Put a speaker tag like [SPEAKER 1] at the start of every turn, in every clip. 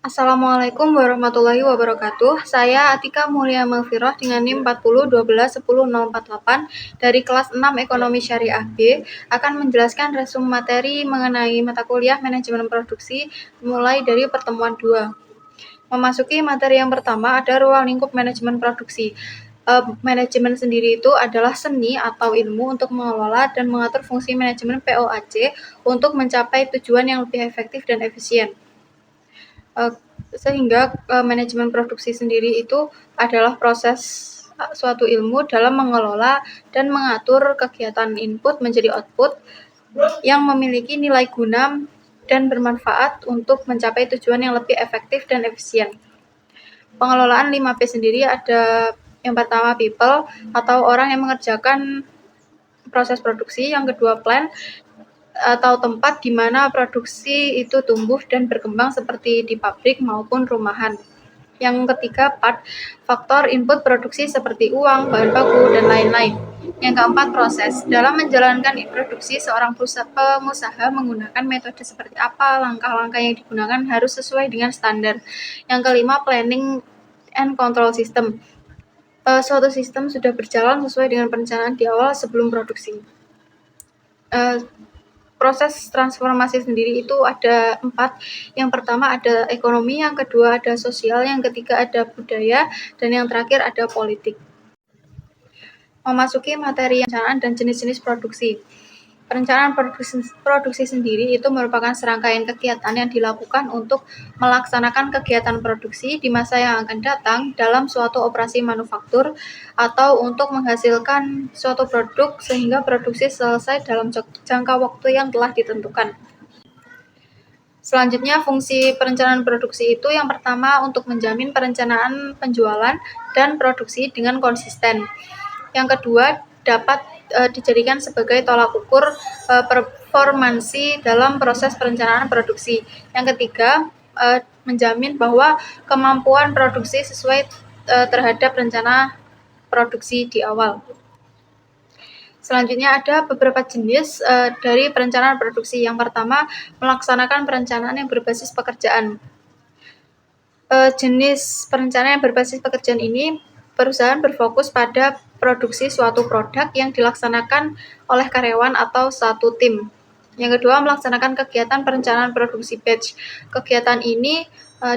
[SPEAKER 1] Assalamualaikum warahmatullahi wabarakatuh. Saya Atika Mulia Malfiroh dengan NIM 40121048 dari kelas 6 Ekonomi Syariah B akan menjelaskan resume materi mengenai mata kuliah Manajemen Produksi mulai dari pertemuan 2. Memasuki materi yang pertama ada ruang lingkup manajemen produksi. Manajemen sendiri itu adalah seni atau ilmu untuk mengelola dan mengatur fungsi manajemen POAC untuk mencapai tujuan yang lebih efektif dan efisien. Sehingga manajemen produksi sendiri itu adalah proses suatu ilmu dalam mengelola dan mengatur kegiatan input menjadi output yang memiliki nilai guna dan bermanfaat untuk mencapai tujuan yang lebih efektif dan efisien. Pengelolaan 5P sendiri ada yang pertama people atau orang yang mengerjakan proses produksi, yang kedua plan atau tempat di mana produksi itu tumbuh dan berkembang seperti di pabrik maupun rumahan. Yang ketiga, faktor input produksi seperti uang, bahan baku, dan lain-lain. Yang keempat, proses. Dalam menjalankan produksi, seorang pengusaha menggunakan metode seperti apa, langkah-langkah yang digunakan harus sesuai dengan standar. Yang kelima, planning and control system. Suatu sistem sudah berjalan sesuai dengan perencanaan di awal sebelum produksi. Proses transformasi sendiri itu ada 4. Yang pertama ada ekonomi, yang kedua ada sosial, yang ketiga ada budaya, dan yang terakhir ada politik. Memasuki materi perencanaan dan jenis-jenis produksi. Perencanaan produksi sendiri itu merupakan serangkaian kegiatan yang dilakukan untuk melaksanakan kegiatan produksi di masa yang akan datang dalam suatu operasi manufaktur atau untuk menghasilkan suatu produk sehingga produksi selesai dalam jangka waktu yang telah ditentukan. Selanjutnya, fungsi perencanaan produksi itu yang pertama untuk menjamin perencanaan penjualan dan produksi dengan konsisten. Yang kedua, dapat dijadikan sebagai tolak ukur performansi dalam proses perencanaan produksi. Yang ketiga, menjamin bahwa kemampuan produksi sesuai terhadap rencana produksi di awal. Selanjutnya ada beberapa jenis dari perencanaan produksi. Yang pertama, melaksanakan perencanaan yang berbasis pekerjaan. Jenis perencanaan yang berbasis pekerjaan ini, perusahaan berfokus pada produksi suatu produk yang dilaksanakan oleh karyawan atau satu tim. Yang kedua, melaksanakan kegiatan perencanaan produksi batch. Kegiatan ini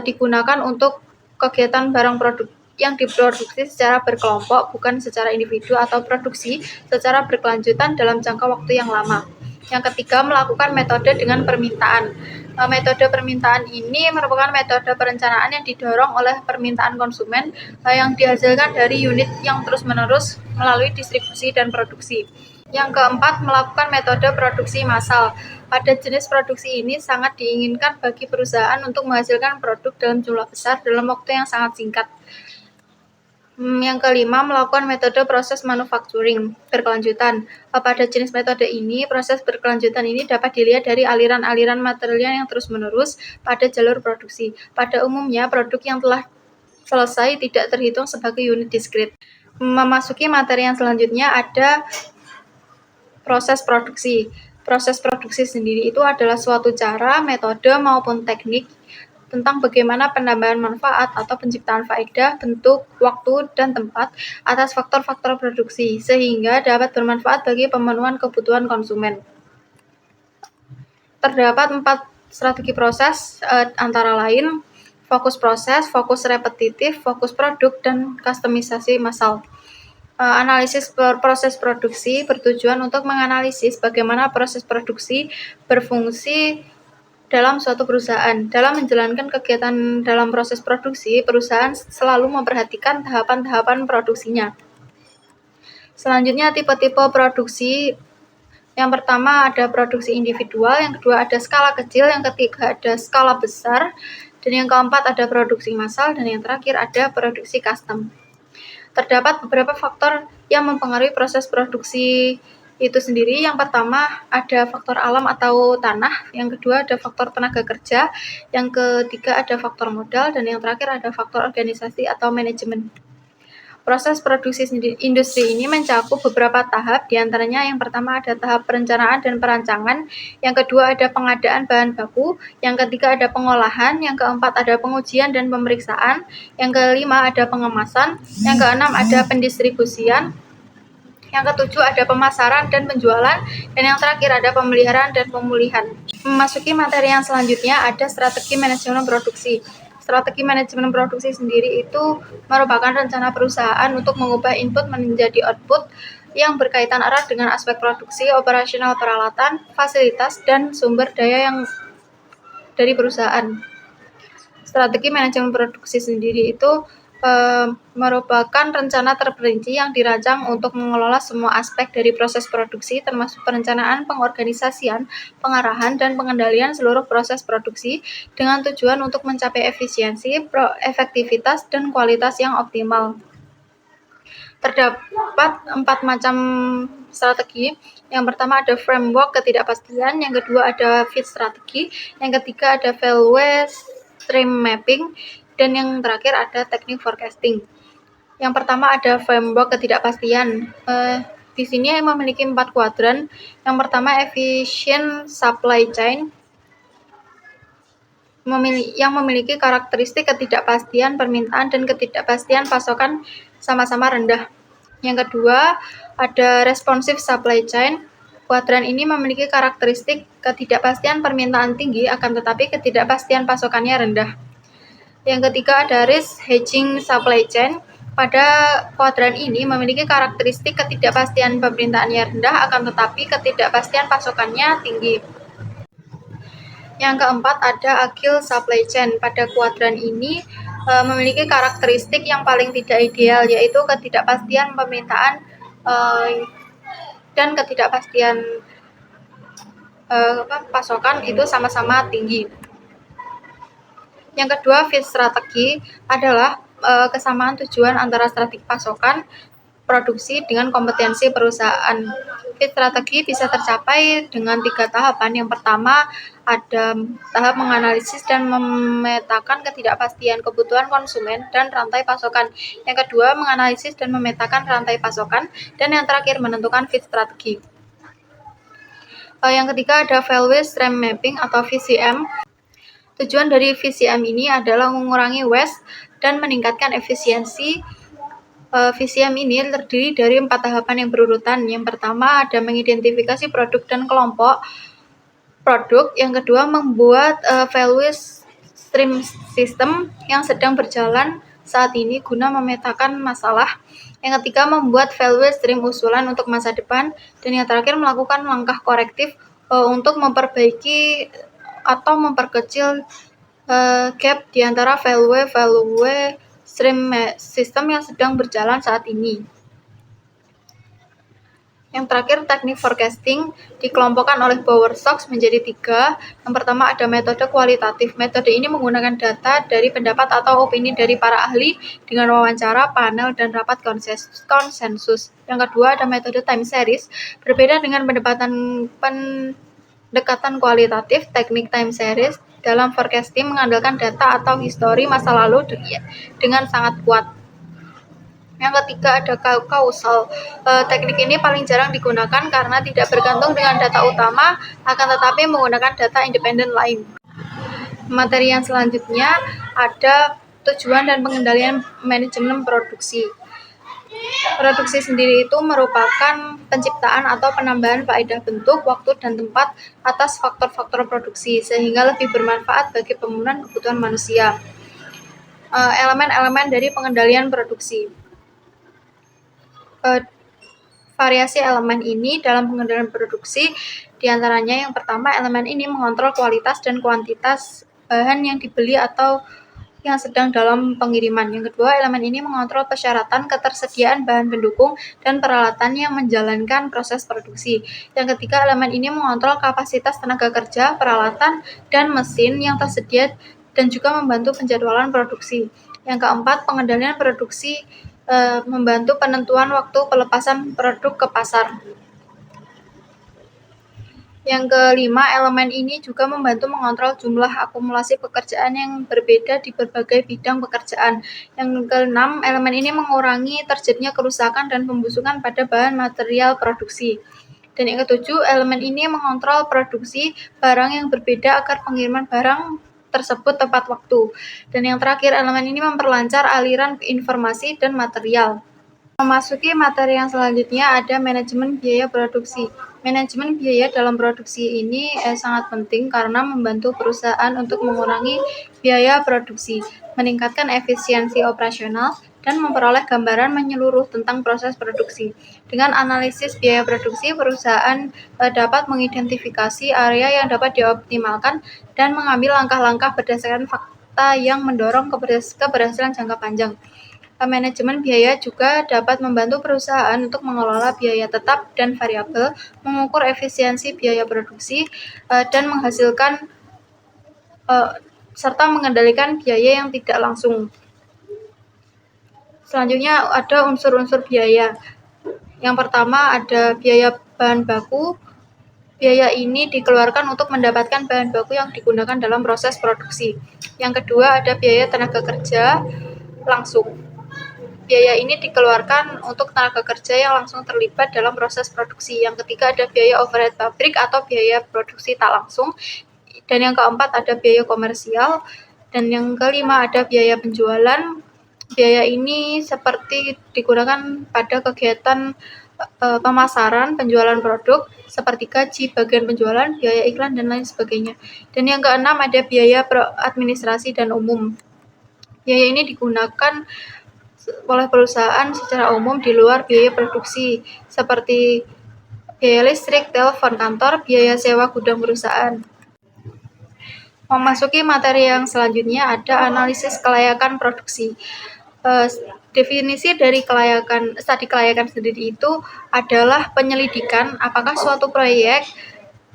[SPEAKER 1] digunakan untuk kegiatan barang produk yang diproduksi secara berkelompok, bukan secara individu, atau produksi secara berkelanjutan dalam jangka waktu yang lama. Yang ketiga, melakukan metode dengan permintaan. Metode permintaan ini merupakan metode perencanaan yang didorong oleh permintaan konsumen yang dihasilkan dari unit yang terus-menerus melalui distribusi dan produksi. Yang keempat, melakukan metode produksi massal. Pada jenis produksi ini sangat diinginkan bagi perusahaan untuk menghasilkan produk dalam jumlah besar dalam waktu yang sangat singkat. Yang kelima, melakukan metode proses manufacturing berkelanjutan. Pada jenis metode ini, proses berkelanjutan ini dapat dilihat dari aliran-aliran material yang terus-menerus pada jalur produksi. Pada umumnya, produk yang telah selesai tidak terhitung sebagai unit diskrit. Memasuki materi yang selanjutnya ada proses produksi. Proses produksi sendiri itu adalah suatu cara, metode, maupun teknik tentang bagaimana penambahan manfaat atau penciptaan faedah, bentuk, waktu, dan tempat atas faktor-faktor produksi, sehingga dapat bermanfaat bagi pemenuhan kebutuhan konsumen. Terdapat 4 strategi proses, antara lain fokus proses, fokus repetitif, fokus produk, dan kustomisasi massal. Analisis proses produksi bertujuan untuk menganalisis bagaimana proses produksi berfungsi dalam suatu perusahaan. Dalam menjalankan kegiatan dalam proses produksi, perusahaan selalu memperhatikan tahapan-tahapan produksinya. Selanjutnya, tipe-tipe produksi. Yang pertama ada produksi individual, yang kedua ada skala kecil, yang ketiga ada skala besar, dan yang keempat ada produksi massal, dan yang terakhir ada produksi custom. Terdapat beberapa faktor yang mempengaruhi proses produksi itu sendiri. Yang pertama ada faktor alam atau tanah, yang kedua ada faktor tenaga kerja, yang ketiga ada faktor modal, dan yang terakhir ada faktor organisasi atau manajemen. Proses produksi industri ini mencakup beberapa tahap, diantaranya yang pertama ada tahap perencanaan dan perancangan, yang kedua ada pengadaan bahan baku, yang ketiga ada pengolahan, yang keempat ada pengujian dan pemeriksaan, yang kelima ada pengemasan, yang keenam ada pendistribusian, yang ketujuh ada pemasaran dan penjualan, dan yang terakhir ada pemeliharaan dan pemulihan. Memasuki materi yang selanjutnya ada strategi manajemen produksi. Strategi manajemen produksi sendiri itu merupakan rencana perusahaan untuk mengubah input menjadi output yang berkaitan erat dengan aspek produksi, operasional peralatan, fasilitas, dan sumber daya yang dari perusahaan. Strategi manajemen produksi sendiri itu merupakan rencana terperinci yang dirancang untuk mengelola semua aspek dari proses produksi, termasuk perencanaan, pengorganisasian, pengarahan, dan pengendalian seluruh proses produksi dengan tujuan untuk mencapai efisiensi, efektivitas, dan kualitas yang optimal. Terdapat 4 macam strategi. Yang pertama ada framework ketidakpastian, yang kedua ada fit strategi, yang ketiga ada value stream mapping, dan yang terakhir ada teknik forecasting. Yang pertama ada framework ketidakpastian. Di sini memiliki 4 kuadran. Yang pertama efficient supply chain, yang memiliki karakteristik ketidakpastian permintaan dan ketidakpastian pasokan sama-sama rendah. Yang kedua ada responsive supply chain. Kuadran ini memiliki karakteristik ketidakpastian permintaan tinggi, akan tetapi ketidakpastian pasokannya rendah. Yang ketiga ada risk hedging supply chain. Pada kuadran ini memiliki karakteristik ketidakpastian permintaannya rendah, akan tetapi ketidakpastian pasokannya tinggi. Yang keempat ada agile supply chain. Pada kuadran ini memiliki karakteristik yang paling tidak ideal, yaitu ketidakpastian permintaan dan ketidakpastian pasokan itu sama-sama tinggi. Yang kedua, fit strategi adalah kesamaan tujuan antara strategi pasokan, produksi dengan kompetensi perusahaan. Fit strategi bisa tercapai dengan 3 tahapan. Yang pertama ada tahap menganalisis dan memetakan ketidakpastian kebutuhan konsumen dan rantai pasokan. Yang kedua menganalisis dan memetakan rantai pasokan, dan yang terakhir menentukan fit strategi. Yang ketiga ada value stream mapping atau VCM. Tujuan dari VCM ini adalah mengurangi waste dan meningkatkan efisiensi. VCM ini terdiri dari 4 tahapan yang berurutan. Yang pertama ada mengidentifikasi produk dan kelompok produk. Yang kedua membuat value stream system yang sedang berjalan saat ini guna memetakan masalah. Yang ketiga membuat value stream usulan untuk masa depan. Dan yang terakhir melakukan langkah korektif untuk memperbaiki atau memperkecil gap di antara value stream system yang sedang berjalan saat ini. Yang terakhir, teknik forecasting dikelompokkan oleh Bowersox menjadi 3. Yang pertama ada metode kualitatif. Metode ini menggunakan data dari pendapat atau opini dari para ahli dengan wawancara, panel, dan rapat konsensus. Yang kedua ada metode time series. Berbeda dengan pendekatan kualitatif, teknik time series dalam forecasting mengandalkan data atau histori masa lalu dengan sangat kuat. Yang ketiga ada causal. Teknik ini paling jarang digunakan karena tidak bergantung dengan data utama, akan tetapi menggunakan data independen lain. Materi yang selanjutnya ada tujuan dan pengendalian manajemen produksi. Produksi sendiri itu merupakan penciptaan atau penambahan faedah bentuk, waktu, dan tempat atas faktor-faktor produksi sehingga lebih bermanfaat bagi pemenuhan kebutuhan manusia. Elemen-elemen dari pengendalian produksi. Variasi elemen ini dalam pengendalian produksi diantaranya yang pertama elemen ini mengontrol kualitas dan kuantitas bahan yang dibeli atau yang sedang dalam pengiriman. Yang kedua, elemen ini mengontrol persyaratan ketersediaan bahan pendukung dan peralatan yang menjalankan proses produksi. Yang ketiga, elemen ini mengontrol kapasitas tenaga kerja, peralatan, dan mesin yang tersedia dan juga membantu penjadwalan produksi. Yang keempat, pengendalian produksi membantu penentuan waktu pelepasan produk ke pasar. Yang kelima, elemen ini juga membantu mengontrol jumlah akumulasi pekerjaan yang berbeda di berbagai bidang pekerjaan. Yang keenam, elemen ini mengurangi terjadinya kerusakan dan pembusukan pada bahan material produksi. Dan yang ketujuh, elemen ini mengontrol produksi barang yang berbeda agar pengiriman barang tersebut tepat waktu. Dan yang terakhir, elemen ini memperlancar aliran informasi dan material. Memasuki materi yang selanjutnya ada manajemen biaya produksi. Manajemen biaya dalam produksi ini sangat penting karena membantu perusahaan untuk mengurangi biaya produksi, meningkatkan efisiensi operasional, dan memperoleh gambaran menyeluruh tentang proses produksi. Dengan analisis biaya produksi, perusahaan dapat mengidentifikasi area yang dapat dioptimalkan dan mengambil langkah-langkah berdasarkan fakta yang mendorong keberhasilan jangka panjang. Manajemen biaya juga dapat membantu perusahaan untuk mengelola biaya tetap dan variabel, mengukur efisiensi biaya produksi, dan menghasilkan serta mengendalikan biaya yang tidak langsung. Selanjutnya ada unsur-unsur biaya. Yang pertama ada biaya bahan baku. Biaya ini dikeluarkan untuk mendapatkan bahan baku yang digunakan dalam proses produksi. Yang kedua ada biaya tenaga kerja langsung. Biaya ini dikeluarkan untuk tenaga kerja yang langsung terlibat dalam proses produksi. Yang ketiga ada biaya overhead pabrik atau biaya produksi tak langsung. Dan yang keempat ada biaya komersial. Dan yang kelima ada biaya penjualan. Biaya ini seperti digunakan pada kegiatan pemasaran, penjualan produk, seperti gaji, bagian penjualan, biaya iklan, dan lain sebagainya. Dan yang keenam ada biaya administrasi dan umum. Biaya ini digunakan oleh perusahaan secara umum di luar biaya produksi, seperti biaya listrik, telepon kantor, biaya sewa gudang perusahaan. Memasuki materi yang selanjutnya ada analisis kelayakan produksi. Definisi dari studi kelayakan sendiri itu adalah penyelidikan apakah suatu proyek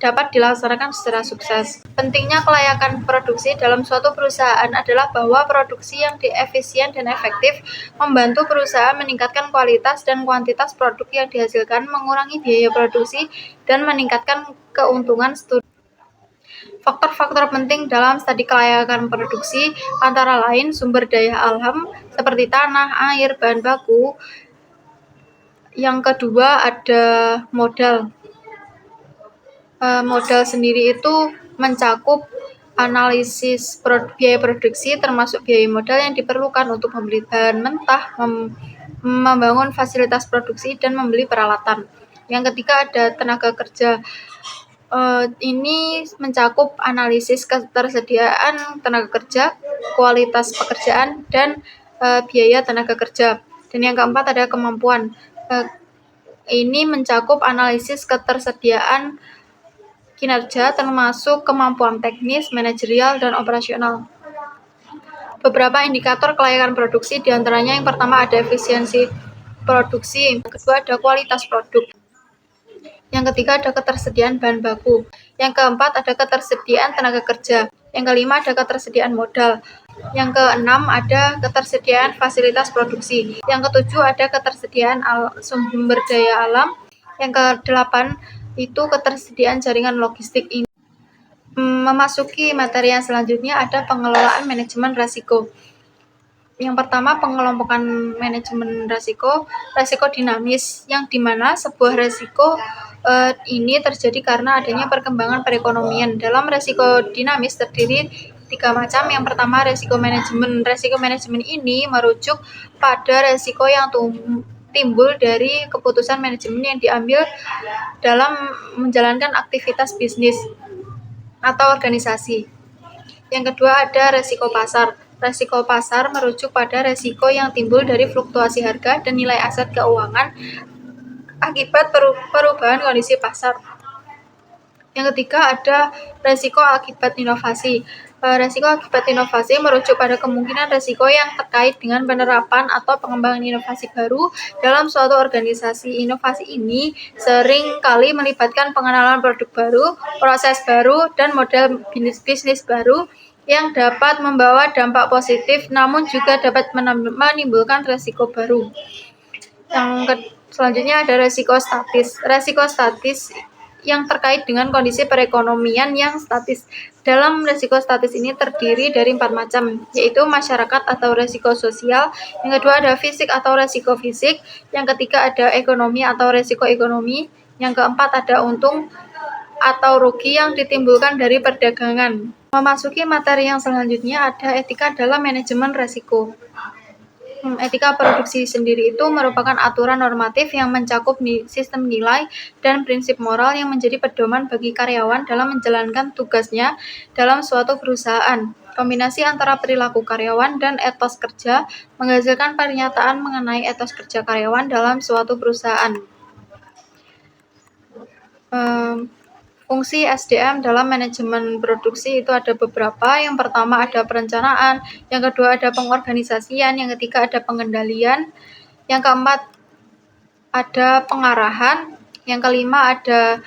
[SPEAKER 1] dapat dilaksanakan secara sukses. Pentingnya kelayakan produksi dalam suatu perusahaan adalah bahwa produksi yang efisien dan efektif membantu perusahaan meningkatkan kualitas dan kuantitas produk yang dihasilkan, mengurangi biaya produksi, dan meningkatkan keuntungan studi. Faktor-faktor penting dalam studi kelayakan produksi antara lain sumber daya alam seperti tanah, air, bahan baku. Yang kedua ada modal. Modal sendiri itu mencakup analisis biaya produksi termasuk biaya modal yang diperlukan untuk membeli bahan mentah, membangun fasilitas produksi, dan membeli peralatan. Yang ketiga ada tenaga kerja. Ini mencakup analisis ketersediaan tenaga kerja, kualitas pekerjaan, dan biaya tenaga kerja. Dan yang keempat ada kemampuan. Ini mencakup analisis ketersediaan kinerja termasuk kemampuan teknis, manajerial, dan operasional. Beberapa indikator kelayakan produksi diantaranya yang pertama ada efisiensi produksi, yang kedua ada kualitas produk, yang ketiga ada ketersediaan bahan baku, yang keempat ada ketersediaan tenaga kerja, yang kelima ada ketersediaan modal, yang keenam ada ketersediaan fasilitas produksi, yang ketujuh ada ketersediaan sumber daya alam, yang kedelapan itu ketersediaan jaringan logistik ini. Memasuki materi yang selanjutnya ada pengelolaan manajemen risiko. Yang pertama pengelompokan manajemen risiko dinamis, yang dimana sebuah risiko ini terjadi karena adanya perkembangan perekonomian. Dalam risiko dinamis terdiri 3 macam. Yang pertama risiko manajemen. Risiko manajemen ini merujuk pada risiko yang timbul dari keputusan manajemen yang diambil dalam menjalankan aktivitas bisnis atau organisasi. Yang kedua ada resiko pasar. Resiko pasar merujuk pada resiko yang timbul dari fluktuasi harga dan nilai aset keuangan akibat perubahan kondisi pasar. Yang ketiga ada resiko akibat inovasi. Resiko akibat inovasi merujuk pada kemungkinan resiko yang terkait dengan penerapan atau pengembangan inovasi baru dalam suatu organisasi. Inovasi ini sering kali melibatkan pengenalan produk baru, proses baru, dan model bisnis baru yang dapat membawa dampak positif namun juga dapat menimbulkan resiko baru. Selanjutnya ada resiko statis. Resiko statis yang terkait dengan kondisi perekonomian yang statis. Dalam resiko statis ini terdiri dari 4 macam, yaitu masyarakat atau resiko sosial, yang kedua ada fisik atau resiko fisik, yang ketiga ada ekonomi atau resiko ekonomi, yang keempat ada untung atau rugi yang ditimbulkan dari perdagangan. Memasuki materi yang selanjutnya ada etika dalam manajemen resiko. Etika produksi sendiri itu merupakan aturan normatif yang mencakup sistem nilai dan prinsip moral yang menjadi pedoman bagi karyawan dalam menjalankan tugasnya dalam suatu perusahaan. Kombinasi antara perilaku karyawan dan etos kerja menghasilkan pernyataan mengenai etos kerja karyawan dalam suatu perusahaan. Fungsi SDM dalam manajemen produksi itu ada beberapa. Yang pertama ada perencanaan, yang kedua ada pengorganisasian, yang ketiga ada pengendalian, yang keempat ada pengarahan, yang kelima ada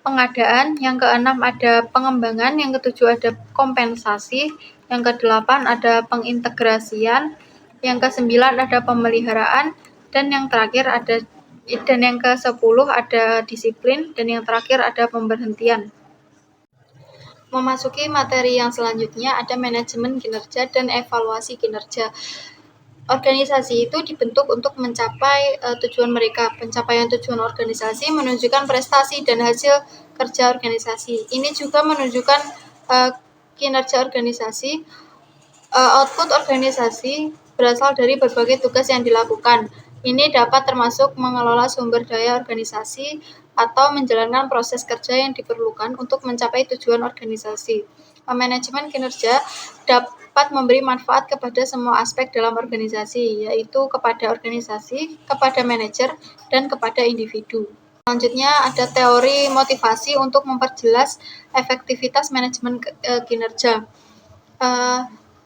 [SPEAKER 1] pengadaan, yang keenam ada pengembangan, yang ketujuh ada kompensasi, yang kedelapan ada pengintegrasian, yang kesembilan ada pemeliharaan, dan yang terakhir ada yang ke-10 ada disiplin, dan yang terakhir ada pemberhentian. Memasuki materi yang selanjutnya ada manajemen kinerja dan evaluasi kinerja. Organisasi itu dibentuk untuk mencapai tujuan mereka. Pencapaian tujuan organisasi menunjukkan prestasi dan hasil kerja organisasi. Ini juga menunjukkan kinerja organisasi. Output organisasi berasal dari berbagai tugas yang dilakukan. Ini dapat termasuk mengelola sumber daya organisasi atau menjalankan proses kerja yang diperlukan untuk mencapai tujuan organisasi. Manajemen kinerja dapat memberi manfaat kepada semua aspek dalam organisasi, yaitu kepada organisasi, kepada manajer, dan kepada individu. Selanjutnya ada teori motivasi untuk memperjelas efektivitas manajemen kinerja.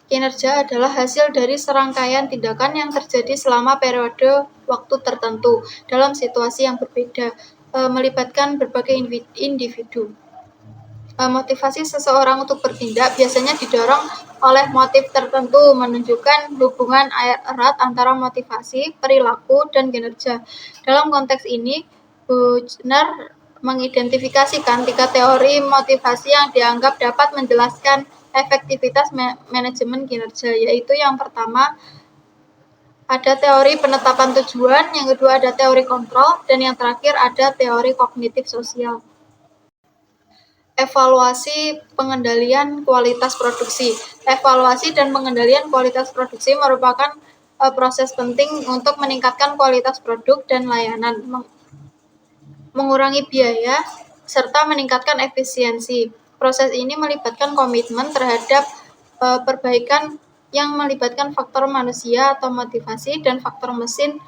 [SPEAKER 1] Kinerja adalah hasil dari serangkaian tindakan yang terjadi selama periode waktu tertentu dalam situasi yang berbeda, melibatkan berbagai individu. Motivasi seseorang untuk bertindak biasanya didorong oleh motif tertentu, menunjukkan hubungan erat antara motivasi, perilaku, dan kinerja. Dalam konteks ini, Buchner mengidentifikasikan 3 teori motivasi yang dianggap dapat menjelaskan efektivitas manajemen kinerja, yaitu yang pertama ada teori penetapan tujuan, yang kedua ada teori kontrol, dan yang terakhir ada teori kognitif sosial. Evaluasi pengendalian kualitas produksi. Evaluasi dan pengendalian kualitas produksi merupakan proses penting untuk meningkatkan kualitas produk dan layanan, mengurangi biaya, serta meningkatkan efisiensi. Proses ini melibatkan komitmen terhadap perbaikan yang melibatkan faktor manusia atau motivasi dan faktor mesin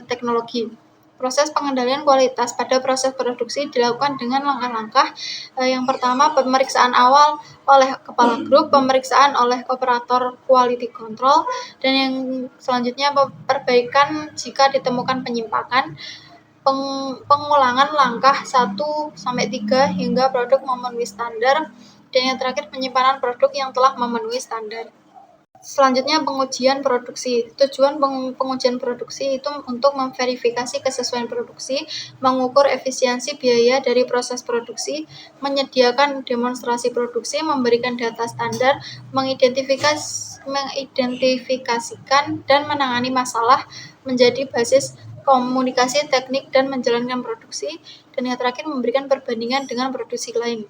[SPEAKER 1] teknologi. Proses pengendalian kualitas pada proses produksi dilakukan dengan langkah-langkah. Yang pertama, pemeriksaan awal oleh kepala grup, pemeriksaan oleh operator quality control, dan yang selanjutnya perbaikan jika ditemukan penyimpangan. Pengulangan langkah 1-3 hingga produk memenuhi standar, dan yang terakhir penyimpanan produk yang telah memenuhi standar. Selanjutnya pengujian produksi. Tujuan pengujian produksi itu untuk memverifikasi kesesuaian produksi, mengukur efisiensi biaya dari proses produksi, menyediakan demonstrasi produksi, memberikan data standar, mengidentifikasikan dan menangani masalah, menjadi basis komunikasi teknik dan menjalankan produksi, dan yang terakhir memberikan perbandingan dengan produksi lain.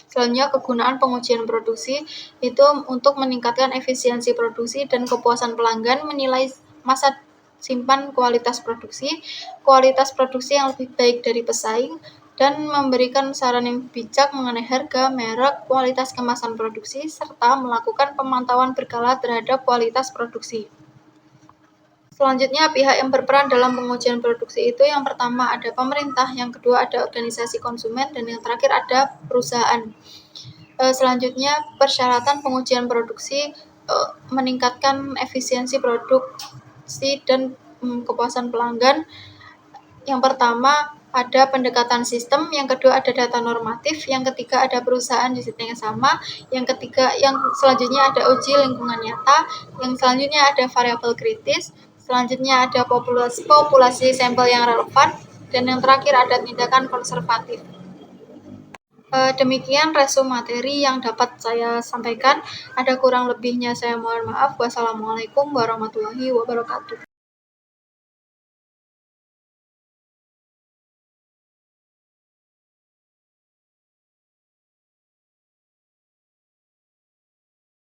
[SPEAKER 1] Selanjutnya, kegunaan pengujian produksi itu untuk meningkatkan efisiensi produksi dan kepuasan pelanggan, menilai masa simpan kualitas produksi yang lebih baik dari pesaing, dan memberikan saran yang bijak mengenai harga, merek, kualitas kemasan produksi, serta melakukan pemantauan berkala terhadap kualitas produksi. Selanjutnya, pihak yang berperan dalam pengujian produksi itu yang pertama ada pemerintah, yang kedua ada organisasi konsumen, dan yang terakhir ada perusahaan. Selanjutnya, persyaratan pengujian produksi meningkatkan efisiensi produksi dan kepuasan pelanggan. Yang pertama ada pendekatan sistem, yang kedua ada data normatif, yang ketiga ada perusahaan di situ yang sama, yang selanjutnya ada uji lingkungan nyata, yang selanjutnya ada variabel kritis, selanjutnya ada populasi sampel yang relevan, Dan yang terakhir ada tindakan konservatif. Demikian resum materi yang dapat saya sampaikan. Ada kurang lebihnya saya mohon maaf. Wassalamualaikum warahmatullahi wabarakatuh.